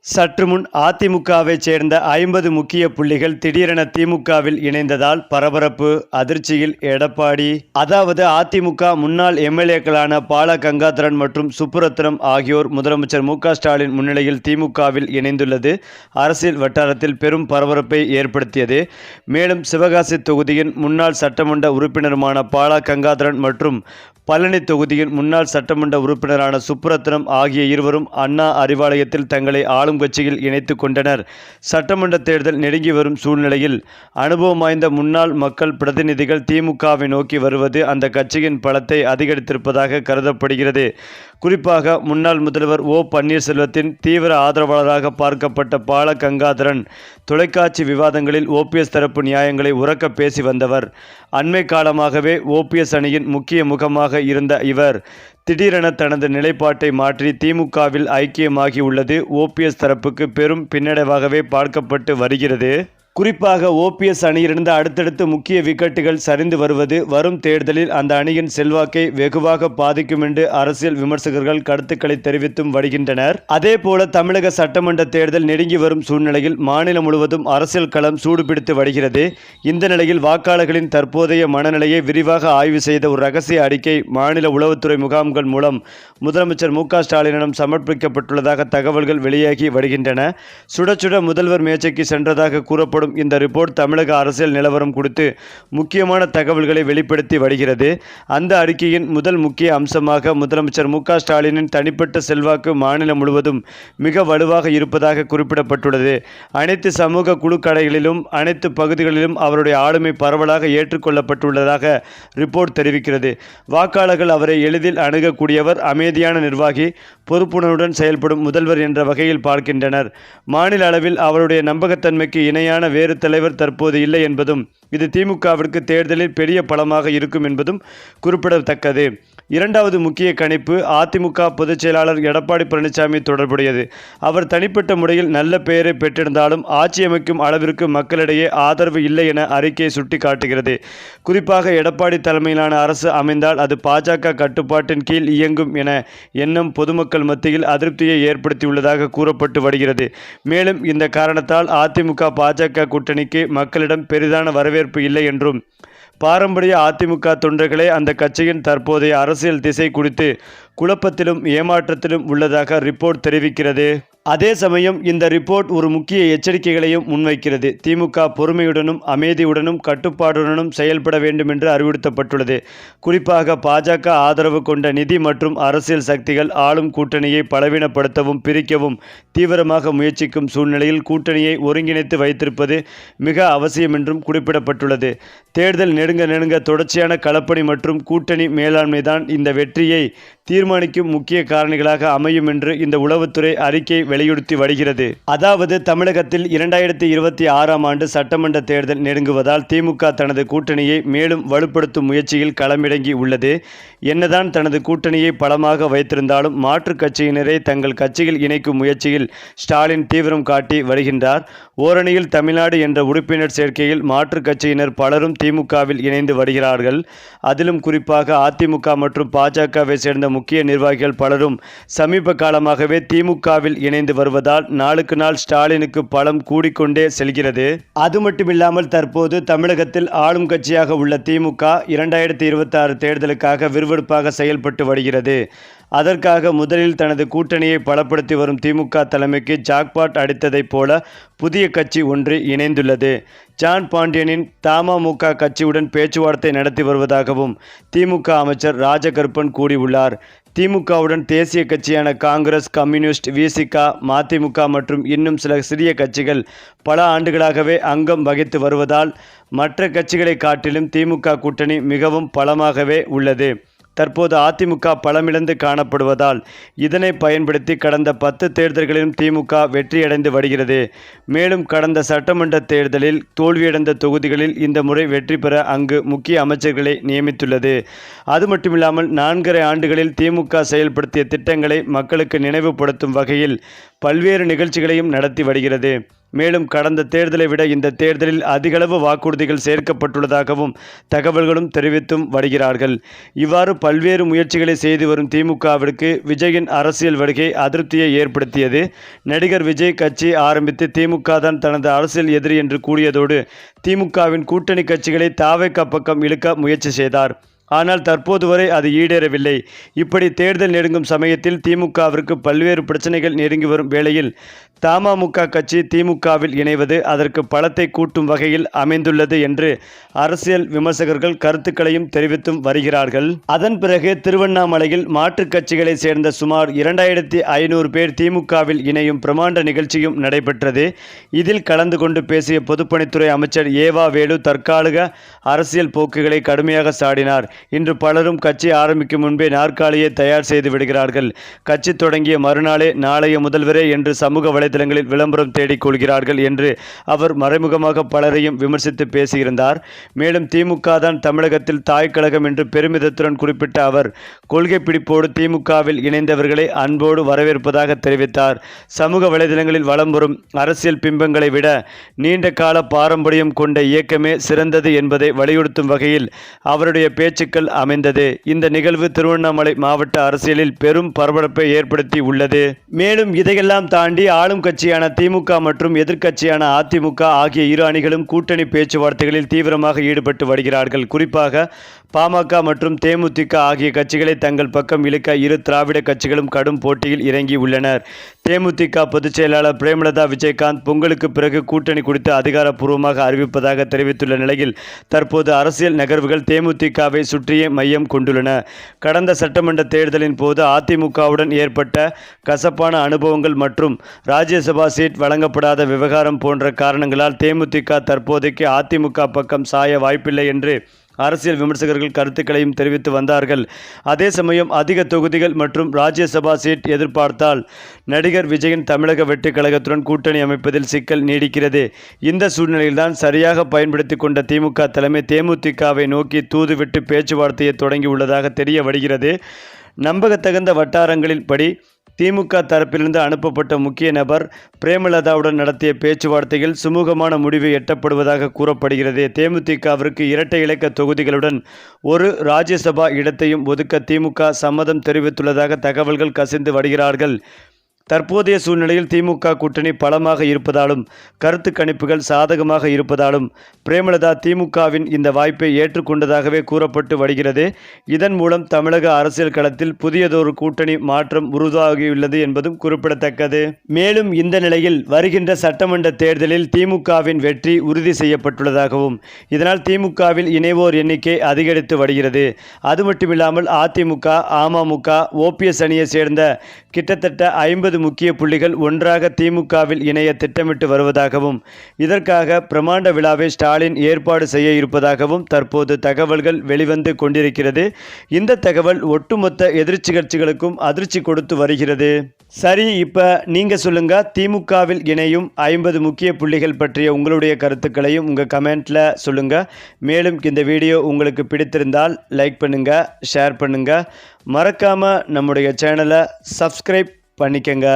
சற்று முன் அதிமுகவைச் சேர்ந்த 50 முக்கிய புள்ளிகள் திடீரென திமுகவில் இணைந்ததால் பரபரப்பு, அதிர்ச்சியில் எடப்பாடி. அதாவது அதிமுக முன்னாள் எம்எல்ஏக்களான பால கங்காதரன் மற்றும் சுப்புரத்னம் ஆகியோர் முதலமைச்சர் மு.க.ஸ்டாலின் முன்னிலையில் திமுகவில் இணைந்துள்ளது அரசியல் வட்டாரத்தில் பெரும் பரபரப்பை ஏற்படுத்தியது. மேலும் சிவகாசி தொகுதியின் முன்னாள் சட்டமன்ற உறுப்பினருமான பால கங்காதரன் மற்றும் பழனி தொகுதியின் முன்னாள் சட்டமன்ற உறுப்பினரான சுப்புரத்னம் ஆகிய இருவரும் அண்ணா அறிவாலயத்தில் தங்களை ஆளும் கட்சியில் இணைத்து கொண்டனர். சட்டமன்ற தேர்தல் நெருங்கி வரும் சூழ்நிலையில் அனுபவம் வாய்ந்த முன்னாள் மக்கள் பிரதிநிதிகள் திமுகவை நோக்கி வருவது அந்த கட்சியின் பலத்தை அதிகரித்திருப்பதாக கருதப்படுகிறது. குறிப்பாக முன்னாள் முதல்வர் ஓ. பன்னீர்செல்வத்தின் தீவிர ஆதரவாளராக பார்க்கப்பட்ட பால கங்காதரன் தொலைக்காட்சி விவாதங்களில் ஓபிஎஸ் தரப்பு நியாயங்களை உரக்க பேசி வந்தவர். அண்மை காலமாகவே ஓபிஎஸ் அணியின் முக்கிய முகமாக இருந்த இவர் திடீரென தனது நிலைப்பாட்டை மாற்றி திமுகவில் ஐக்கியமாகி உள்ளது ஓபிஎஸ் தரப்புக்கு பெரும் பின்னடைவாகவே பார்க்கப்பட்டு வருகிறது. குறிப்பாக ஓபிஎஸ் அணியிலிருந்து அடுத்தடுத்து முக்கிய விக்கெட்டுகள் சரிந்து வருவது வரும் தேர்தலில் அந்த அணியின் செல்வாக்கை வெகுவாக பாதிக்கும் என்று அரசியல் விமர்சகர்கள் கருத்துக்களை தெரிவித்தும் வருகின்றனர். அதேபோல தமிழக சட்டமன்ற தேர்தல் நெருங்கி வரும் சூழ்நிலையில் மாநிலம் முழுவதும் அரசியல் களம் சூடுபிடித்து வருகிறது. இந்த நிலையில் வாக்காளர்களின் தற்போதைய மனநிலையை விரிவாக ஆய்வு செய்த ஒரு ரகசிய அறிக்கை மாநில உளவுத்துறை முகாம்கள் மூலம் முதலமைச்சர் மு.க.ஸ்டாலினிடம் சமர்ப்பிக்கப்பட்டுள்ளதாக தகவல்கள் வெளியாகி வருகின்றன. சுட சுட முதல்வர் மேஜைக்கு சென்றதாக கூறப்படும் இந்த ரிப்போர்ட் தமிழக அரசியல் நிலவரம் குறித்து முக்கியமான தகவல்களை வெளிப்படுத்தி வருகிறது. அந்த அறிக்கையின் முதல் முக்கிய அம்சமாக முதலமைச்சர் மு.க.ஸ்டாலினின் தனிப்பட்ட செல்வாக்கு மாநிலம் முழுவதும் மிக வலுவாக இருப்பதாக குறிப்பிடப்பட்டுள்ளது. அனைத்து சமூக குழுக்கடைகளிலும் அனைத்து பகுதிகளிலும் அவருடைய ஆளுமை பரவலாக ஏற்றுக்கொள்ளப்பட்டுள்ளதாக ரிப்போர்ட் தெரிவிக்கிறது. வாக்காளர்கள் அவரை எளிதில் அணுகக்கூடியவர், அமைதியான நிர்வாகி, பொறுப்புணர்வுடன் செயல்படும் முதல்வர் என்ற வகையில் பார்க்கின்றனர். மாநில அளவில் அவருடைய நம்பகத்தன்மைக்கு இணையான வேறு தலைவர் தற்போது இல்லை என்பதும் இது திமுகவிற்கு தேர்தலில் பெரிய பலமாக இருக்கும் என்பதும் குறிப்பிடத்தக்கது. இரண்டாவது முக்கிய கணிப்பு அதிமுக பொதுச் செயலாளர் எடப்பாடி பழனிசாமி தொடர்புடையது. அவர் தனிப்பட்ட முறையில் நல்ல பெயரை பெற்றிருந்தாலும் ஆட்சி அமைக்கும் அளவிற்கு மக்களிடையே ஆதரவு இல்லை என அறிக்கை சுட்டிக்காட்டுகிறது. குறிப்பாக எடப்பாடி தலைமையிலான அரசு அமைந்தால் அது பாஜக கட்டுப்பாட்டின் கீழ் இயங்கும் என எண்ணம் பொதுமக்கள் மத்தியில் அதிருப்தியை ஏற்படுத்தியுள்ளதாக கூறப்பட்டு வருகிறது. மேலும் இந்த காரணத்தால் அதிமுக பாஜக கூட்டணிக்கு மக்களிடம் பெரிதான வரவேற்பு இல்லை என்றும் பாரம்பரிய அதிமுக தொண்டர்களே அந்த கட்சியின் தற்போதைய அரசியல் திசை குறித்து குழப்பத்திலும் ஏமாற்றத்திலும் உள்ளதாக ரிப்போர்ட் தெரிவிக்கிறது. அதே சமயம் இந்த ரிப்போர்ட் ஒரு முக்கிய எச்சரிக்கைகளையும் முன்வைக்கிறது. திமுக பொறுமையுடனும் அமைதியுடனும் கட்டுப்பாடுடனும் செயல்பட வேண்டும் என்று அறிவுறுத்தப்பட்டுள்ளது. குறிப்பாக பாஜக ஆதரவு கொண்ட நிதி மற்றும் அரசியல் சக்திகள் ஆளும் கூட்டணியை பலவீனப்படுத்தவும் பிரிக்கவும் தீவிரமாக முயற்சிக்கும் சூழ்நிலையில் கூட்டணியை ஒருங்கிணைத்து வைத்திருப்பது மிக அவசியம் என்றும் குறிப்பிடப்பட்டுள்ளது. தேர்தல் நெருங்க தொடர்ச்சியான களப்பணி மற்றும் கூட்டணி மேலாண்மைதான் இந்த வெற்றியை தீர்மானிக்கும் முக்கிய காரணிகளாக அமையும் என்று இந்த உளவுத்துறை அறிக்கை வலியுறுத்தி வருகிறது. அதாவது தமிழகத்தில் 2026ஆம் ஆண்டு சட்டமன்ற தேர்தல் நெருங்குவதால் திமுக தனது கூட்டணியை மேலும் வலுப்படுத்தும் முயற்சியில் களமிறங்கி உள்ளது. என்னதான் தனது கூட்டணியை பலமாக வைத்திருந்தாலும் மாற்றுக் கட்சியினரை தங்கள் கட்சியில் இணைக்கும் முயற்சியில் ஸ்டாலின் தீவிரம் காட்டி வருகின்றார். ஓரணியில் தமிழ்நாடு என்ற உறுப்பினர் சேர்க்கையில் மாற்றுக் கட்சியினர் பலரும் திமுகவில் இணைந்து வருகிறார்கள். அதிலும் குறிப்பாக அதிமுக மற்றும் பாஜகவை சேர்ந்த முக்கிய நிர்வாகிகள் பலரும் சமீப காலமாகவே திமுகவில் இணைந்து வருவதால் நாளுக்கு நாள் ஸ்டாலினுக்கு பலம் கூடிக்கொண்டே செல்கிறது. அது மட்டுமில்லாமல் தற்போது தமிழகத்தில் ஆளும் கட்சியாக உள்ள திமுக 2026 தேர்தலுக்காக விறுவிறுப்பாக செயல்பட்டு வருகிறது. அதற்காக முதலில் தனது கூட்டணியை பலப்படுத்தி வரும் திமுக தலைமைக்கு ஜாக்பாட் அடித்ததைப் போல புதிய கட்சி ஒன்று இணைந்துள்ளது. ஜான் பாண்டியனின் தமுக கட்சியுடன் பேச்சுவார்த்தை நடத்தி வருவதாகவும் திமுக அமைச்சர் ராஜகருப்பன் கூறியுள்ளார். திமுகவுடன் தேசிய கட்சியான காங்கிரஸ், கம்யூனிஸ்ட், விசிக, மதிமுக மற்றும் இன்னும் சில சிறிய கட்சிகள் பல ஆண்டுகளாகவே அங்கம் வகித்து வருவதால் மற்ற கட்சிகளை காட்டிலும் திமுக கூட்டணி மிகவும் பலமாகவே உள்ளது. தற்போது அதிமுக பலமிழந்து காணப்படுவதால் இதனை பயன்படுத்தி கடந்த 10 தேர்தல்களிலும் திமுக வெற்றியடைந்து வருகிறது. மேலும் கடந்த சட்டமன்ற தேர்தலில் தோல்வியடைந்த தொகுதிகளில் இந்த முறை வெற்றி பெற அங்கு முக்கிய அமைச்சர்களை நியமித்துள்ளது. அது மட்டுமில்லாமல் 4.5 ஆண்டுகளில் திமுக செயல்படுத்திய திட்டங்களை மக்களுக்கு நினைவுபடுத்தும் வகையில் பல்வேறு நிகழ்ச்சிகளையும் நடத்தி வருகிறது. மேலும் கடந்த தேர்தலை விட இந்த தேர்தலில் அதிகளவு வாக்குறுதிகள் சேர்க்கப்பட்டுள்ளதாகவும் தகவல்களும் தெரிவித்தும் வருகிறார்கள். இவ்வாறு பல்வேறு முயற்சிகளை செய்து வரும் திமுகவிற்கு விஜயின் அரசியல் வருகை அதிருப்தியை ஏற்படுத்தியது. நடிகர் விஜய் கட்சி ஆரம்பித்து திமுக தான் தனது அரசியல் எதிரி என்று கூறியதோடு திமுகவின் கூட்டணி கட்சிகளை தாவேகா பக்கம் இழுக்க முயற்சி செய்தார். ஆனால் தற்போது வரை அது ஈடேறவில்லை. இப்படி தேர்தல் நெருங்கும் சமயத்தில் திமுகவிற்கு பல்வேறு பிரச்சனைகள் நெருங்கி வரும் வேளையில் தமாமுக கட்சி திமுகவில் இணைவது அதற்கு பலத்தை கூட்டும் வகையில் அமைந்துள்ளது என்று அரசியல் விமர்சகர்கள் கருத்துக்களையும் தெரிவித்தும் வருகிறார்கள். அதன் பிறகு திருவண்ணாமலையில் மாற்றுக் கட்சிகளை சேர்ந்த சுமார் 2500 பேர் திமுகவில் இணையும் பிரமாண்ட நிகழ்ச்சியும் நடைபெற்றது. இதில் கலந்து கொண்டு பேசிய பொதுப்பணித்துறை அமைச்சர் ஏவா வேலு தற்காலிக அரசியல் போக்குகளை கடுமையாக சாடினார். இன்று பலரும் கட்சி ஆரம்பிக்கும் முன்பே நாற்காலியை தயார் செய்து விடுகிறார்கள். கட்சி தொடங்கிய மறுநாளே நாளைய முதல்வரே என்று சமூக வலைதளங்களில் விளம்பரம் தேடிக் கொள்கிறார்கள் என்று அவர் மறைமுகமாக பலரையும் விமர்சித்து பேசியிருந்தார். மேலும் திமுக தான் தமிழகத்தில் தாய் கழகம் என்று பெருமிதத்துடன் குறிப்பிட்ட அவர் கொள்கை பிடிப்போடு திமுகவில் இணைந்தவர்களை அன்போடு வரவேற்பதாக தெரிவித்தார். சமூக வலைதளங்களில் வலம் வரும் அரசியல் பிம்பங்களை விட நீண்ட கால பாரம்பரியம் கொண்ட இயக்கமே சிறந்தது என்பதை வலியுறுத்தும் வகையில் அவருடைய பேச்சுக்கள் அமைந்தது. இந்த நிகழ்வு திருவண்ணாமலை மாவட்ட அரசியலில் பெரும் பரபரப்பை ஏற்படுத்தி உள்ளது. மேலும் இதையெல்லாம் தாண்டி ஆளும் கட்சியான திமுக மற்றும் எதிர்க்கட்சியான அதிமுக ஆகிய இரு அணிகளும் கூட்டணி பேச்சுவார்த்தைகளில் தீவிரமாக ஈடுபட்டு வருகிறார்கள். குறிப்பாக பாமக மற்றும் தேமுதிக ஆகிய கட்சிகளை தங்கள் பக்கம் இழுக்க இரு திராவிட கட்சிகளும் கடும் போட்டியில் இறங்கி உள்ளனர். தேமுதிக பொதுச் செயலாளர் பிரேமலதா விஜயகாந்த் பொங்கலுக்கு பிறகு கூட்டணி குறித்து அதிகாரப்பூர்வமாக அறிவிப்பதாக தெரிவித்துள்ள நிலையில் தற்போது அரசியல் நகர்வுகள் தேமுதிகவை சுற்றியே மையம் கொண்டுள்ளன. கடந்த சட்டமன்ற தேர்தலின் போது அதிமுகவுடன் ஏற்பட்ட கசப்பான அனுபவங்கள் மற்றும் ராஜ்யசபா சீட் வழங்கப்படாத விவகாரம் போன்ற காரணங்களால் தேமுதிக தற்போதைக்கு அதிமுக பக்கம் சாய வாய்ப்பில்லை என்று அரசியல் விமர்சகர்கள் கருத்துக்களையும் தெரிவித்து வந்தார்கள். அதே சமயம் அதிக தொகுதிகள் மற்றும் ராஜ்யசபா சீட் எதிர்பார்த்தால் நடிகர் விஜயின் தமிழக வெற்றிக் கழகத்துடன் கூட்டணி அமைப்பதில் சிக்கல் நீடிக்கிறது. இந்த சூழ்நிலையில்தான் சரியாக பயன்படுத்தி கொண்ட திமுக தலைமை தேமுதிகவை நோக்கி தூதுவிட்டு பேச்சுவார்த்தையை தொடங்கி உள்ளதாக தெரிய வருகிறது. நம்பகத்தகுந்த வட்டாரங்களின் படி திமுக தரப்பிலிருந்து அனுப்பப்பட்ட முக்கிய நபர் பிரேமலதாவுடன் நடத்திய பேச்சுவார்த்தையில் சுமூகமான முடிவு எட்டப்படுவதாக கூறப்படுகிறது. தேமுதிகவிற்கு இரட்டை இலக்க தொகுதிகளுடன் ஒரு ராஜ்யசபா இடத்தையும் ஒதுக்க திமுக சம்மதம் தெரிவித்துள்ளதாக தகவல்கள் கசிந்து வருகிறார்கள். தற்போதைய சூழ்நிலையில் திமுக கூட்டணி பலமாக இருப்பதாலும் கருத்து கணிப்புகள் சாதகமாக இருப்பதாலும் பிரேமலதா திமுகவின் இந்த வாய்ப்பை ஏற்றுக்கொண்டதாகவே கூறப்பட்டு வருகிறது. இதன் மூலம் தமிழக அரசியல் களத்தில் புதியதொரு கூட்டணி மாற்றம் உருவாகியுள்ளது என்பதும் குறிப்பிடத்தக்கது. மேலும் இந்த நிலையில் வருகின்ற சட்டமன்ற தேர்தலில் திமுகவின் வெற்றி உறுதி செய்யப்பட்டுள்ளதாகவும் இதனால் திமுகவில் இணைவோர் எண்ணிக்கை அதிகரித்து வருகிறது. அது மட்டுமில்லாமல் அதிமுக, அமமுக, ஓபிஎஸ் அணியை சேர்ந்த கிட்டத்தட்ட 50 முக்கிய புள்ளிகள் ஒன்றாக திமுகவில் இணைய திட்டமிட்டு வருவதாகவும் இதற்காக பிரமாண்ட விழாவை ஸ்டாலின் ஏற்பாடு செய்ய இருப்பதாகவும் தற்போது தகவல்கள் வெளிவந்து கொண்டிருக்கிறது. இந்த தகவல் ஒட்டுமொத்த எதிர்ச்சி கட்சிகளுக்கும் அதிர்ச்சி கொடுத்து வருகிறது. சரி, இப்போ நீங்கள் சொல்லுங்க, திமுகவில் இணையும் 50 முக்கிய புள்ளிகள் பற்றிய உங்களுடைய கருத்துக்களையும் உங்கள் கமெண்ட்ல சொல்லுங்க. மேலும் இந்த வீடியோ உங்களுக்கு பிடித்திருந்தால் லைக் பண்ணுங்க, ஷேர் பண்ணுங்க, மறக்காம நம்முடைய சேனலை சப்ஸ்கிரைப் பண்ணிக்கங்க.